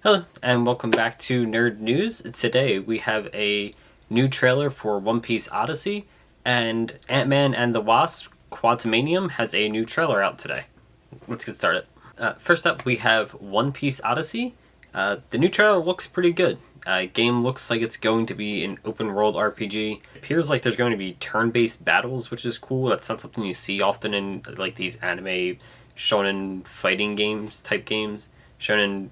Hello, and welcome back to Nerd News. Today we have a new trailer for One Piece Odyssey, and Ant-Man and the Wasp Quantumania has a new trailer out today. Let's get started. First up, we have One Piece Odyssey. The new trailer looks pretty good. Game looks like it's going to be an open-world RPG. It appears like there's going to be turn-based battles, which is cool. That's not something you see often in like these anime shonen fighting games type games. Shonen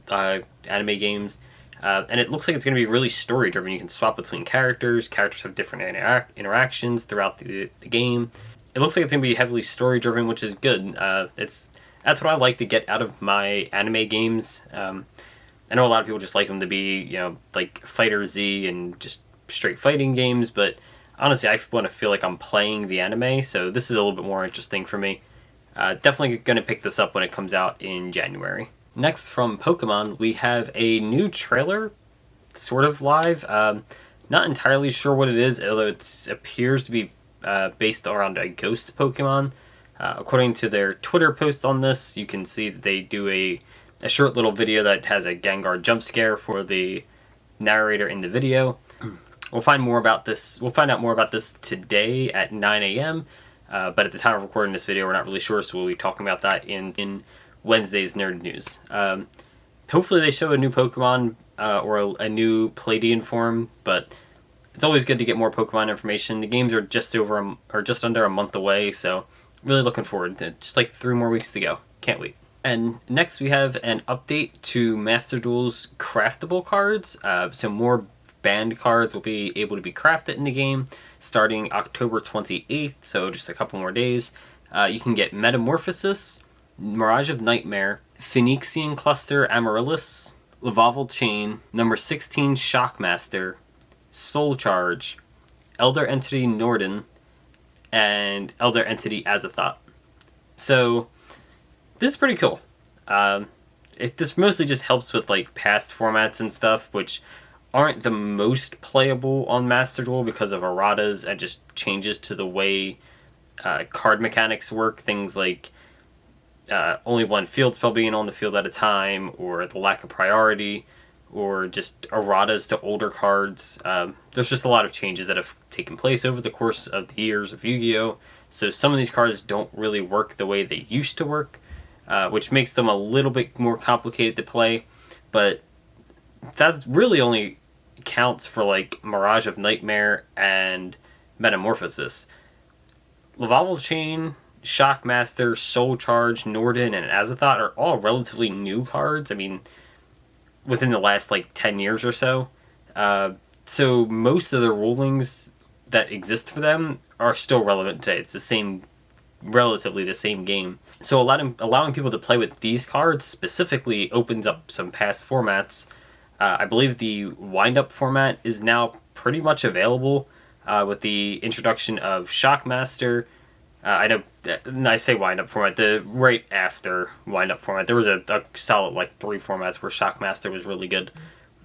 anime games. And it looks like it's going to be really story-driven. You can swap between characters. Characters have different interactions throughout the game. It looks like it's going to be heavily story-driven, which is good. That's what I like to get out of my anime games. I know a lot of people just like them to be, like Fighter Z and just straight fighting games, but honestly, I want to feel like I'm playing the anime, so this is a little bit more interesting for me. Definitely going to pick this up when it comes out in January. Next, from Pokemon, we have a new trailer, sort of live. Not entirely sure what it is, although it appears to be based around a ghost Pokemon. According to their Twitter post on this, you can see that they do a short little video that has a Gengar jump scare for the narrator in the video. We'll find more about this. We'll find out more about this today at 9 a.m. But at the time of recording this video, we're not really sure, so we'll be talking about that in Wednesday's Nerd News. Hopefully they show a new Pokemon or a new Palladian form, but it's always good to get more Pokemon information. The games are just under a month away, so really looking forward to just like 3 more weeks to go. Can't wait. And next we have an update to Master Duel's craftable cards. So more banned cards will be able to be crafted in the game starting October 28th, so just a couple more days. You can get Metamorphosis, Mirage of Nightmare, Phoenixian Cluster Amaryllis, Lavalval Chain, number 16 Shockmaster, Soul Charge, Elder Entity Norden, and Elder Entity Azathoth. So this is pretty cool. This mostly just helps with like past formats and stuff, which aren't the most playable on Master Duel because of erratas and just changes to the way card mechanics work. Things like only one field spell being on the field at a time, or the lack of priority, or just erratas to older cards. There's just a lot of changes that have taken place over the course of the years of Yu-Gi-Oh! So some of these cards don't really work the way they used to work, which makes them a little bit more complicated to play. But that really only counts for like Mirage of Nightmare and Metamorphosis. Lavalval Chain, Shockmaster, Soul Charge, Norden, and Azathoth are all relatively new cards. I mean, within the last like 10 years or so. So most of the rulings that exist for them are still relevant today. It's relatively the same game. So allowing people to play with these cards specifically opens up some past formats. I believe the wind-up format is now pretty much available with the introduction of Shockmaster. I know, I say wind-up format, the right after wind-up format. There was a solid like 3 formats where Shockmaster was really good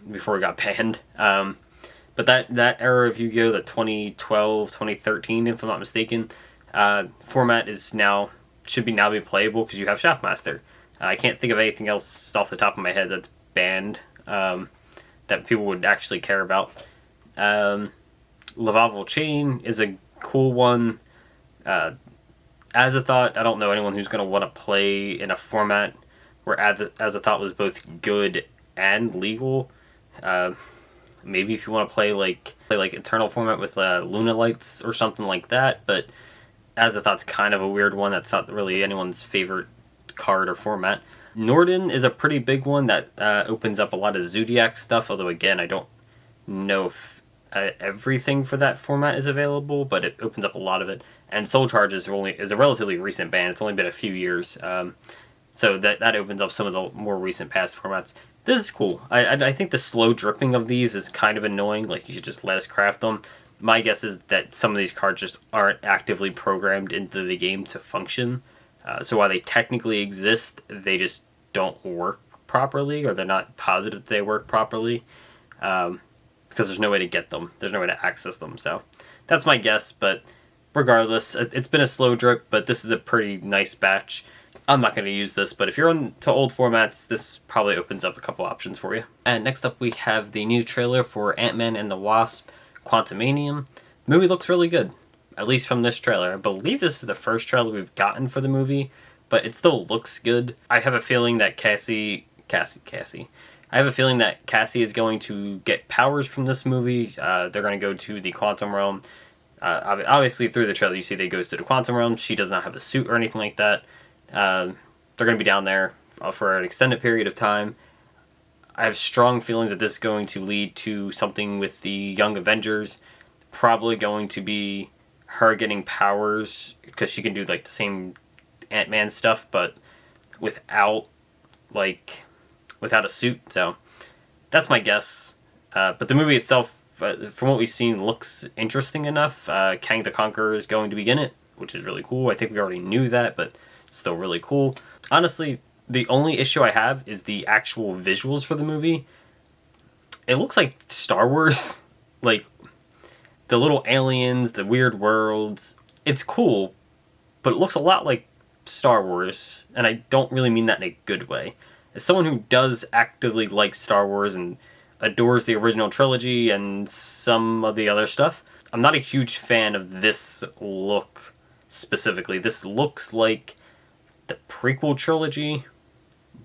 before it got banned. But that era of Yu-Gi-Oh!, the 2012, 2013, if I'm not mistaken, format should now be playable because you have Shockmaster. I can't think of anything else off the top of my head that's banned that people would actually care about. Lavalval Chain is a cool one. Azathoth, I don't know anyone who's going to want to play in a format where Azathoth was both good and legal. Maybe if you want to play like Eternal format with Luna Lights or something like that, but Azathoth's kind of a weird one. That's not really anyone's favorite card or format. Norden is a pretty big one that opens up a lot of Zodiac stuff, although again, I don't know if everything for that format is available, but it opens up a lot of it. And Soul Charge is a relatively recent ban. It's only been a few years, so that opens up some of the more recent past formats. This is cool. I think the slow dripping of these is kind of annoying. Like, you should just let us craft them. My guess is that some of these cards just aren't actively programmed into the game to function. So while they technically exist, they just don't work properly, or they're not positive that they work properly, because there's no way to get them. There's no way to access them. So that's my guess, but regardless, it's been a slow drip, but this is a pretty nice batch. I'm not going to use this, but if you're into old formats, this probably opens up a couple options for you. And next up we have the new trailer for Ant-Man and the Wasp, Quantumania. The movie looks really good, at least from this trailer. I believe this is the first trailer we've gotten for the movie, but it still looks good. I have a feeling that Cassie. I have a feeling that Cassie is going to get powers from this movie. They're going to go to the quantum realm. Obviously, through the trailer, you see they goes to the quantum realm. She does not have a suit or anything like that. They're going to be down there for an extended period of time. I have strong feelings that this is going to lead to something with the Young Avengers. Probably going to be her getting powers, because she can do like the same Ant-Man stuff, but without a suit. So that's my guess. But the movie itself, from what we've seen, looks interesting enough. Kang the Conqueror is going to be in it, which is really cool. I think we already knew that, but it's still really cool. Honestly, the only issue I have is the actual visuals for the movie. It looks like Star Wars. Like, the little aliens, the weird worlds. It's cool, but it looks a lot like Star Wars, and I don't really mean that in a good way. As someone who does actively like Star Wars and adores the original trilogy and some of the other stuff, I'm not a huge fan of this look specifically. This looks like the prequel trilogy,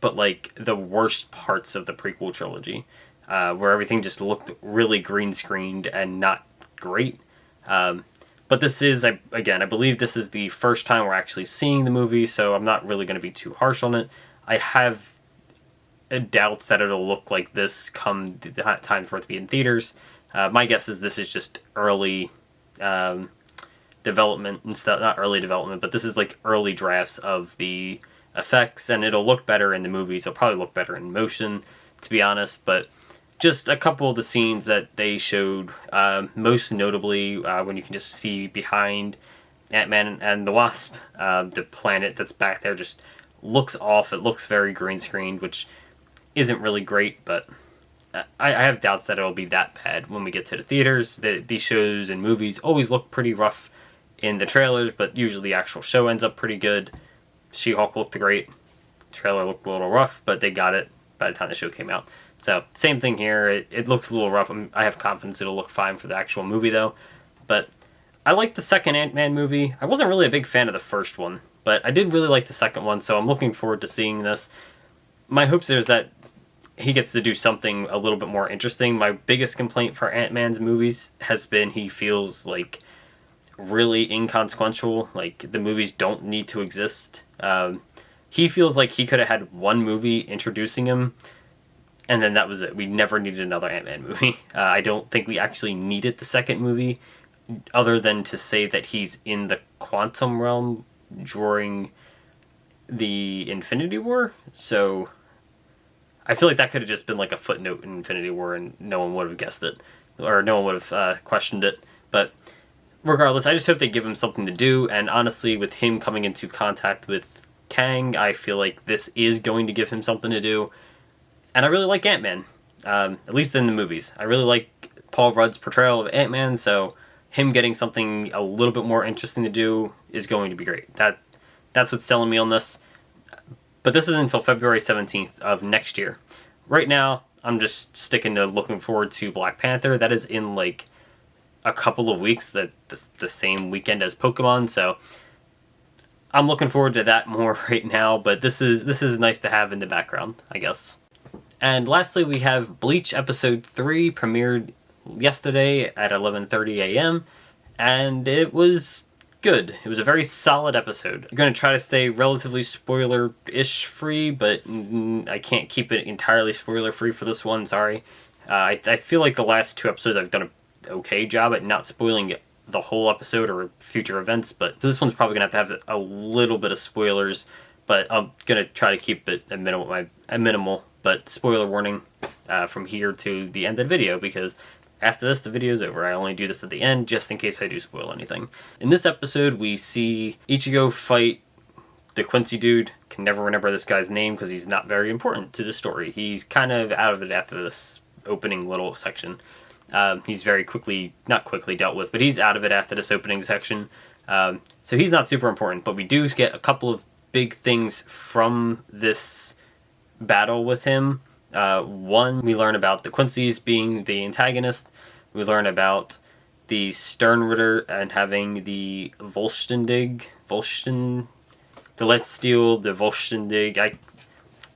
but like the worst parts of the prequel trilogy, where everything just looked really green screened and not great. But this is, I believe this is the first time we're actually seeing the movie, so I'm not really going to be too harsh on it. I have doubts that it'll look like this come the time for it to be in theaters. My guess is this is just early development and stuff. Not early development, but this is like early drafts of the effects, and it'll look better in the movies. It'll probably look better in motion, to be honest, but just a couple of the scenes that they showed, most notably when you can just see behind Ant-Man and the Wasp, the planet that's back there just looks off. It looks very green screened, which isn't really great, but I have doubts that it'll be that bad when we get to the theaters. These shows and movies always look pretty rough in the trailers, but usually the actual show ends up pretty good. She-Hulk looked great. The trailer looked a little rough, but they got it by the time the show came out. So, same thing here. It looks a little rough. I have confidence it'll look fine for the actual movie, though. But I liked the second Ant-Man movie. I wasn't really a big fan of the first one, but I did really like the second one, so I'm looking forward to seeing this. My hopes is that he gets to do something a little bit more interesting. My biggest complaint for Ant-Man's movies has been he feels like really inconsequential. Like, the movies don't need to exist. He feels like he could have had one movie introducing him, and then that was it. We never needed another Ant-Man movie. I don't think we actually needed the second movie, other than to say that he's in the quantum realm during the Infinity War. So I feel like that could have just been like a footnote in Infinity War, and no one would have guessed it, or no one would have questioned it. But regardless, I just hope they give him something to do, and honestly, with him coming into contact with Kang, I feel like this is going to give him something to do. And I really like Ant-Man, at least in the movies. I really like Paul Rudd's portrayal of Ant-Man, so him getting something a little bit more interesting to do is going to be great. That's what's selling me on this. But this is until February 17th of next year. Right now, I'm just sticking to looking forward to Black Panther. That is in like a couple of weeks, the same weekend as Pokemon, so I'm looking forward to that more right now, but this is nice to have in the background, I guess. And lastly, we have Bleach Episode 3 premiered yesterday at 11:30 a.m. and it was good. It was a very solid episode. I'm going to try to stay relatively spoiler-ish free, but I can't keep it entirely spoiler-free for this one, sorry. I feel like the last two episodes I've done an okay job at not spoiling the whole episode or future events, but so this one's probably going to have a little bit of spoilers, but I'm going to try to keep it a minimal, but spoiler warning from here to the end of the video, because after this, the video's over. I only do this at the end, just in case I do spoil anything. In this episode, we see Ichigo fight the Quincy dude. Can never remember this guy's name because he's not very important to the story. He's kind of out of it after this opening little section. He's very not quickly dealt with, but he's out of it after this opening section. So he's not super important, but we do get a couple of big things from this battle with him. One, we learn about the Quincy's being the antagonist. We learn about the Sternritter and having the the Let's Steal, the Volstendig.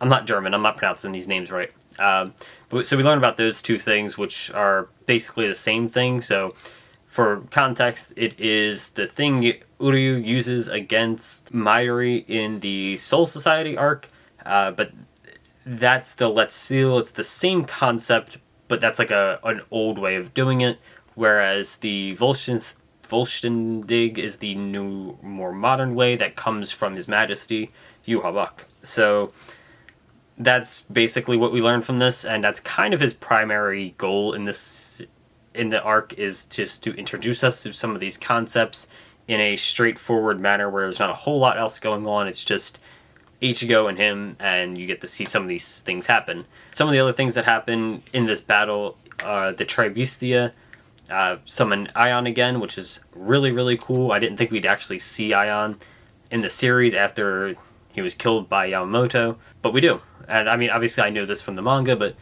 I'm not German, I'm not pronouncing these names right. So we learn about those two things, which are basically the same thing. So for context, it is the thing Uryu uses against Mayuri in the Soul Society arc, but that's the Let's Steal. It's the same concept, but that's like an old way of doing it, whereas the Volstendig is the new, more modern way that comes from His Majesty, Yuhabak. So that's basically what we learned from this, and that's kind of his primary goal in the arc, is just to introduce us to some of these concepts in a straightforward manner where there's not a whole lot else going on. It's just Ichigo and him, and you get to see some of these things happen. Some of the other things that happen in this battle, the Tribestia summon Ion again, which is really, really cool. I didn't think we'd actually see Ion in the series after he was killed by Yamamoto, but we do. And I mean, obviously I knew this from the manga, but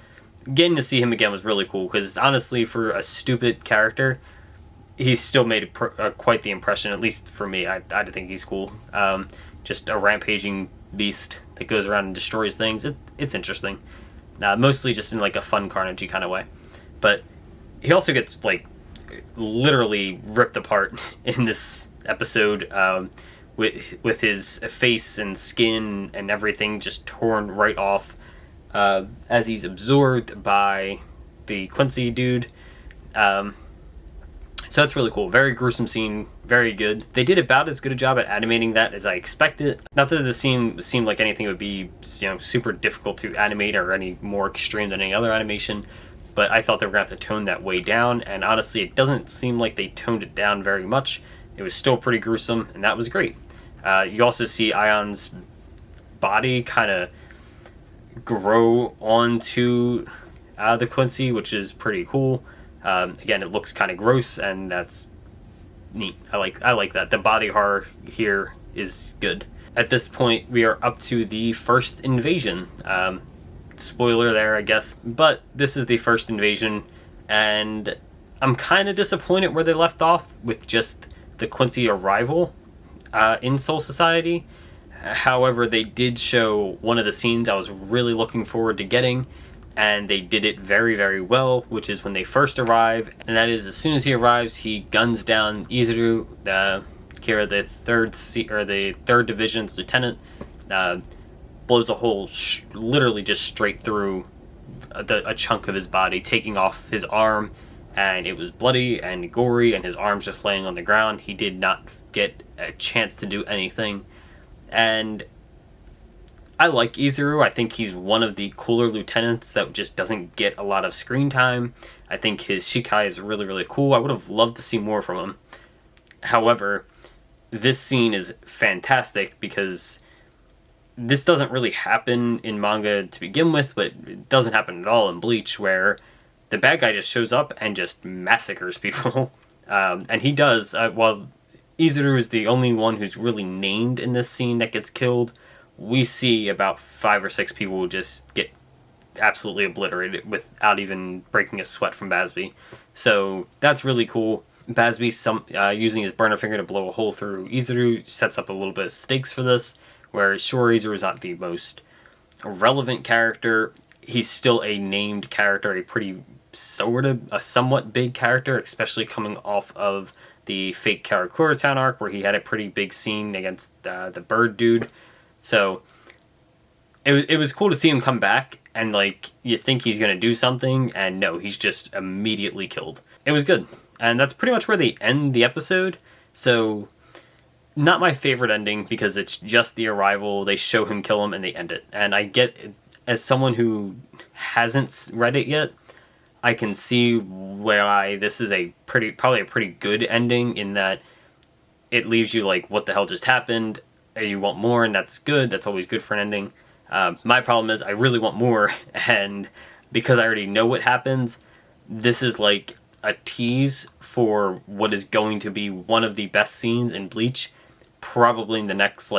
getting to see him again was really cool, because honestly, for a stupid character, he still made quite the impression, at least for me. I think he's cool. Just a rampaging beast that goes around and destroys things. It's interesting. Mostly just in like a fun Carnage kind of way. But he also gets like literally ripped apart in this episode, with his face and skin and everything just torn right off, as he's absorbed by the Quincy dude. So that's really cool. Very gruesome scene. Very good. They did about as good a job at animating that as I expected. Not that the scene seemed like anything would be, super difficult to animate or any more extreme than any other animation, but I thought they were going to have to tone that way down, and honestly, it doesn't seem like they toned it down very much. It was still pretty gruesome, and that was great. You also see Ion's body kind of grow onto the Quincy, which is pretty cool. Again, it looks kind of gross, and that's neat. I like that. The body horror here is good. At this point, we are up to the first invasion. Spoiler there, I guess. But this is the first invasion, and I'm kind of disappointed where they left off with just the Quincy arrival in Soul Society. However, they did show one of the scenes I was really looking forward to getting, and they did it very, very well, which is when they first arrive, and that is as soon as he arrives, he guns down Izuru, Kira, the third division's lieutenant, blows a hole literally just straight through a chunk of his body, taking off his arm, and it was bloody and gory, and his arm's just laying on the ground. He did not get a chance to do anything, and I like Izuru. I think he's one of the cooler lieutenants that just doesn't get a lot of screen time. I think his Shikai is really, really cool. I would have loved to see more from him. However, this scene is fantastic because this doesn't really happen in manga to begin with, but it doesn't happen at all in Bleach, where the bad guy just shows up and just massacres people. And he does, while Izuru is the only one who's really named in this scene that gets killed, we see about 5 or 6 people just get absolutely obliterated without even breaking a sweat from Basby. So that's really cool. Basby using his burner finger to blow a hole through Izuru sets up a little bit of stakes for this, where sure, Izuru is not the most relevant character. He's still a named character, a somewhat big character, especially coming off of the fake Karakura Town arc, where he had a pretty big scene against the bird dude. So it was cool to see him come back, and like you think he's gonna do something, and no, he's just immediately killed. It was good, and that's pretty much where they end the episode. So not my favorite ending, because it's just the arrival, they show him kill him, and they end it. And I get, as someone who hasn't read it yet, I can see why this is probably a pretty good ending, in that it leaves you like, what the hell just happened? You want more, and that's good. That's always good for an ending. My problem is I really want more, and because I already know what happens, this is like a tease for what is going to be one of the best scenes in Bleach, probably in the next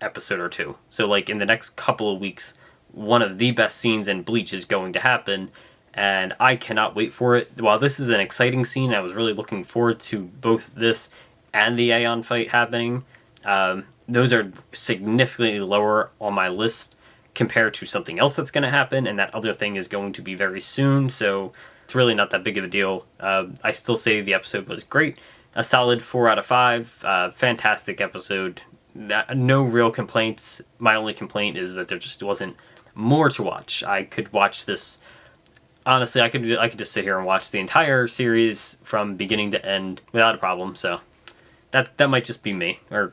episode or two. So like in the next couple of weeks, one of the best scenes in Bleach is going to happen, and I cannot wait for it. While this is an exciting scene, I was really looking forward to both this and the Aeon fight happening. Those are significantly lower on my list compared to something else that's going to happen, and that other thing is going to be very soon, so it's really not that big of a deal. I still say the episode was great. A solid 4 out of 5. Fantastic episode. No real complaints. My only complaint is that there just wasn't more to watch. I could watch this... Honestly, I could just sit here and watch the entire series from beginning to end without a problem, so that might just be me, or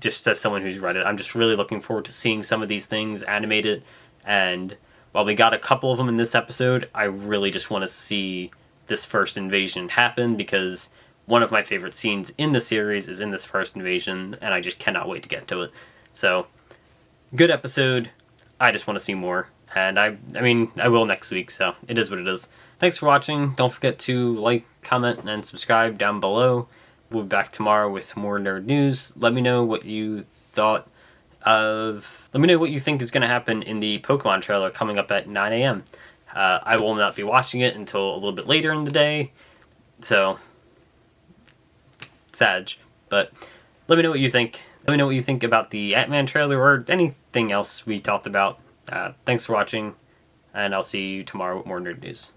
just as someone who's read it. I'm just really looking forward to seeing some of these things animated, and while we got a couple of them in this episode, I really just want to see this first invasion happen, because one of my favorite scenes in the series is in this first invasion, and I just cannot wait to get to it. So, good episode. I just want to see more. And I mean, I will next week, so it is what it is. Thanks for watching. Don't forget to like, comment, and subscribe down below. We'll be back tomorrow with more nerd news. Let me know what you thought of... Let me know what you think is going to happen in the Pokemon trailer coming up at 9 a.m. I will not be watching it until a little bit later in the day, so... Sag. But let me know what you think. Let me know what you think about the Ant-Man trailer or anything else we talked about. Thanks for watching, and I'll see you tomorrow with more nerd news.